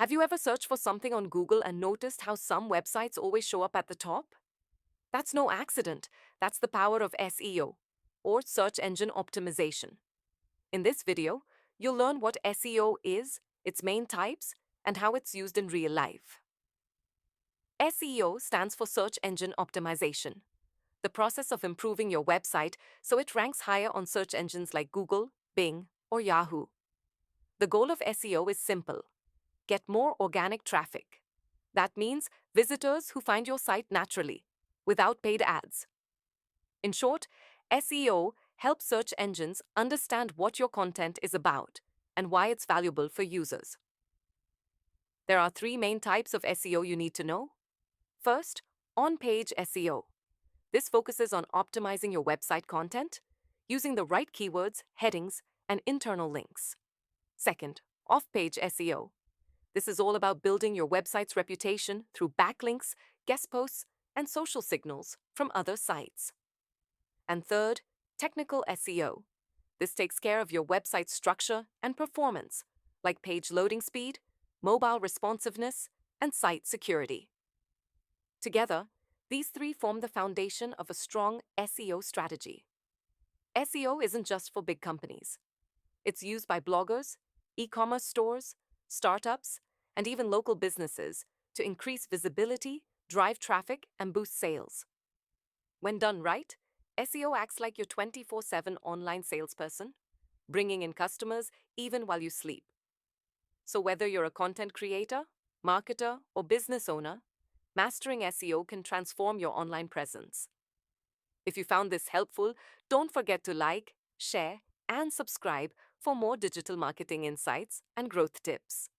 Have you ever searched for something on Google and noticed how some websites always show up at the top? That's no accident. That's the power of SEO, or search engine optimization. In this video, you'll learn what SEO is, its main types, and how it's used in real life. SEO stands for Search Engine Optimization, the process of improving your website so it ranks higher on search engines like Google, Bing, or Yahoo. The goal of SEO is simple: get more organic traffic. That means visitors who find your site naturally, without paid ads. In short, SEO helps search engines understand what your content is about and why it's valuable for users. There are three main types of SEO you need to know. First, on-page SEO. This focuses on optimizing your website content, using the right keywords, headings, and internal links. Second, off-page SEO. This is all about building your website's reputation through backlinks, guest posts, and social signals from other sites. And third, technical SEO. This takes care of your website's structure and performance, like page loading speed, mobile responsiveness, and site security. Together, these three form the foundation of a strong SEO strategy. SEO isn't just for big companies. It's used by bloggers, e-commerce stores, startups, and even local businesses to increase visibility, drive traffic, and boost sales. When done right, SEO acts like your 24/7 online salesperson, bringing in customers even while you sleep. So whether you're a content creator, marketer, or business owner, mastering SEO can transform your online presence. If you found this helpful, don't forget to like, share, and subscribe for more digital marketing insights and growth tips.